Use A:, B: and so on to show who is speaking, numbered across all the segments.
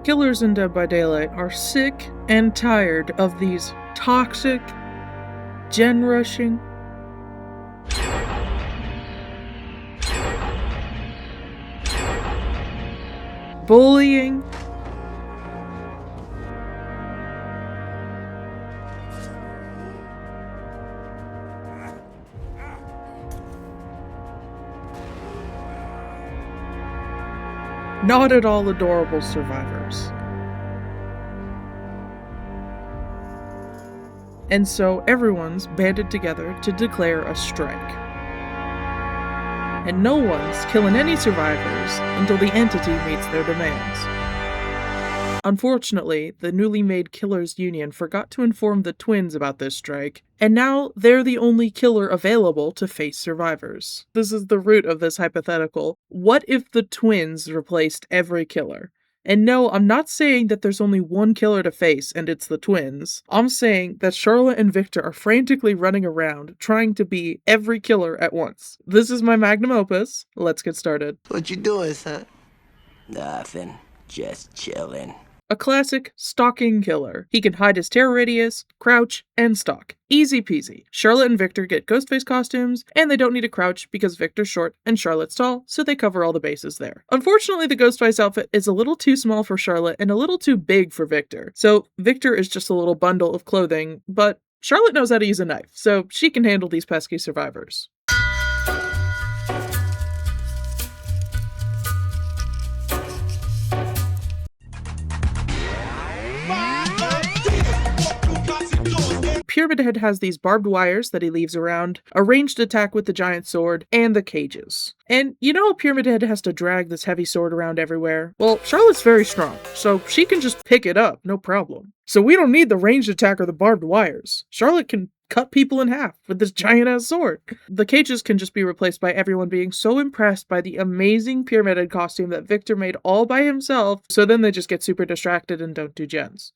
A: Killers in Dead by Daylight are sick and tired of these toxic, gen-rushing, bullying, not at all adorable survivors. And so everyone's banded together to declare a strike. And no one's killing any survivors until the entity meets their demands. Unfortunately, the newly made Killers Union forgot to inform the twins about this strike, and now they're the only killer available to face survivors. This is the root of this hypothetical. What if the twins replaced every killer? And no, I'm not saying that there's only one killer to face and it's the twins. I'm saying that Charlotte and Victor are frantically running around trying to be every killer at once. This is my magnum opus. Let's get started.
B: What you doing, son? Nothing. Just chilling.
A: A classic stalking killer. He can hide his terror radius, crouch, and stalk. Easy peasy. Charlotte and Victor get Ghostface costumes, and they don't need to crouch because Victor's short and Charlotte's tall, so they cover all the bases there. Unfortunately, the Ghostface outfit is a little too small for Charlotte and a little too big for Victor. So Victor is just a little bundle of clothing, but Charlotte knows how to use a knife, so she can handle these pesky survivors. Pyramid Head has these barbed wires that he leaves around, a ranged attack with the giant sword, and the cages. And you know how Pyramid Head has to drag this heavy sword around everywhere? Well, Charlotte's very strong, so she can just pick it up, no problem. So we don't need the ranged attack or the barbed wires. Charlotte can cut people in half with this giant-ass sword. The cages can just be replaced by everyone being so impressed by the amazing Pyramid Head costume that Victor made all by himself, so then they just get super distracted and don't do gens.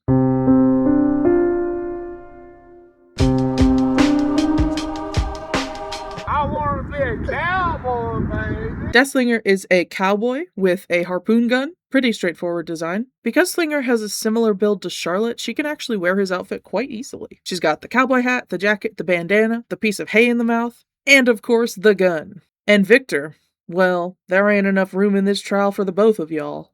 C: Cowboy, baby.
A: Deathslinger is a cowboy with a harpoon gun. Pretty straightforward design. Because Slinger has a similar build to Charlotte, she can actually wear his outfit quite easily. She's got the cowboy hat, the jacket, the bandana, the piece of hay in the mouth, and of course, the gun. And Victor, well, there ain't enough room in this trial for the both of y'all.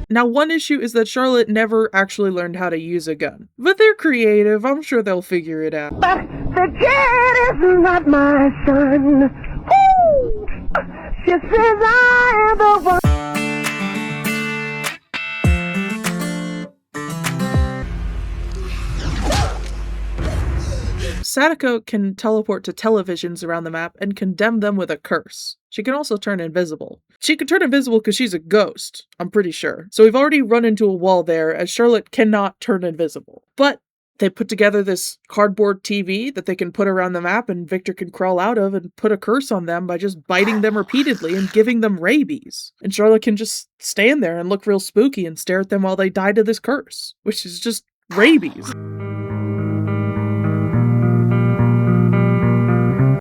A: Now, one issue is that Charlotte never actually learned how to use a gun. But they're creative, I'm sure they'll figure it out.
D: But the kid is not my son. Woo! She says I am the one.
A: Sadako can teleport to televisions around the map and condemn them with a curse. She can also turn invisible. She can turn invisible because she's a ghost, I'm pretty sure. So we've already run into a wall there, as Charlotte cannot turn invisible. But they put together this cardboard TV that they can put around the map and Victor can crawl out of and put a curse on them by just biting them repeatedly and giving them rabies. And Charlotte can just stand there and look real spooky and stare at them while they die to this curse, which is just rabies.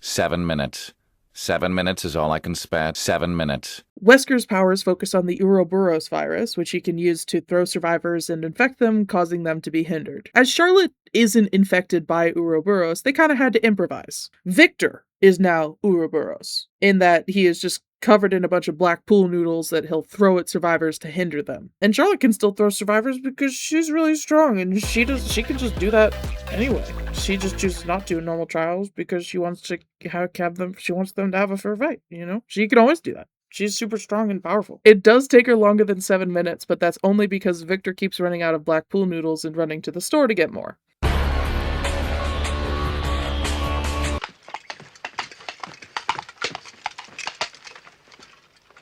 E: 7 minutes. 7 minutes is all I can spare. 7 minutes.
A: Wesker's powers focus on the Ouroboros virus, which he can use to throw survivors and infect them, causing them to be hindered. As Charlotte isn't infected by Ouroboros, they kind of had to improvise. Victor is now Ouroboros, in that he is just covered in a bunch of black pool noodles that he'll throw at survivors to hinder them. And Charlotte can still throw survivors because she's really strong and she can just do that anyway. She just chooses not to in normal trials because she wants to have them, she wants them to have a fair fight, you know? She can always do that. She's super strong and powerful. It does take her longer than 7 minutes, but that's only because Victor keeps running out of black pool noodles and running to the store to get more.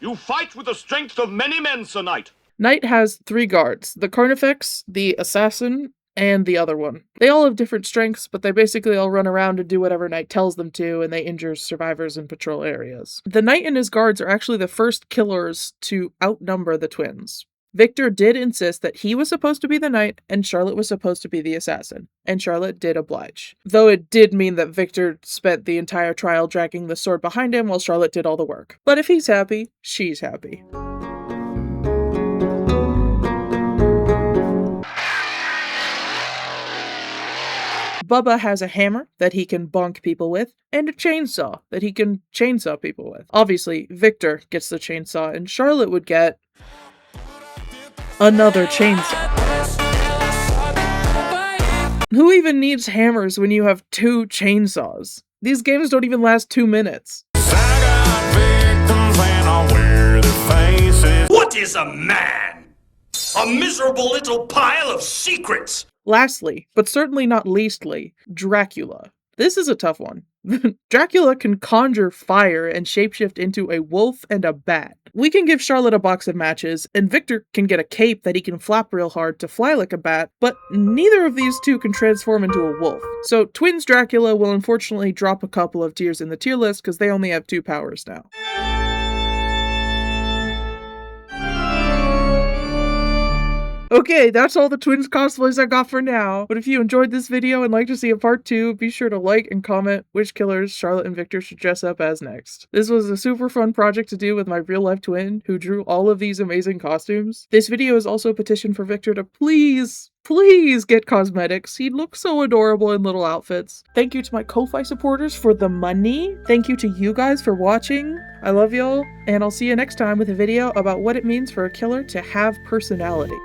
C: You fight with the strength of many men, Sir Knight.
A: Knight has 3 guards, the Carnifex, the Assassin, and the other one. They all have different strengths, but they basically all run around and do whatever Knight tells them to, and they injure survivors in patrol areas. The Knight and his guards are actually the first killers to outnumber the twins. Victor did insist that he was supposed to be the knight and Charlotte was supposed to be the assassin, and Charlotte did oblige. Though it did mean that Victor spent the entire trial dragging the sword behind him while Charlotte did all the work. But if he's happy, she's happy. Bubba has a hammer that he can bonk people with, and a chainsaw that he can chainsaw people with. Obviously, Victor gets the chainsaw, and Charlotte would get another chainsaw. Who even needs hammers when you have 2 chainsaws? These games don't even last 2 minutes.
C: What is a man? A miserable little pile of secrets.
A: Lastly, but certainly not leastly, Dracula. This is a tough one. Dracula can conjure fire and shapeshift into a wolf and a bat. We can give Charlotte a box of matches, and Victor can get a cape that he can flap real hard to fly like a bat, but neither of these two can transform into a wolf. So Twins Dracula will unfortunately drop a couple of tiers in the tier list because they only have 2 powers now. Okay, that's all the Twins cosplays I got for now. But if you enjoyed this video and like to see a part 2, be sure to like and comment which killers Charlotte and Victor should dress up as next. This was a super fun project to do with my real life twin who drew all of these amazing costumes. This video is also a petition for Victor to please get cosmetics. He'd look so adorable in little outfits. Thank you to my Ko-Fi supporters for the money. Thank you to you guys for watching. I love y'all, and I'll see you next time with a video about what it means for a killer to have personality.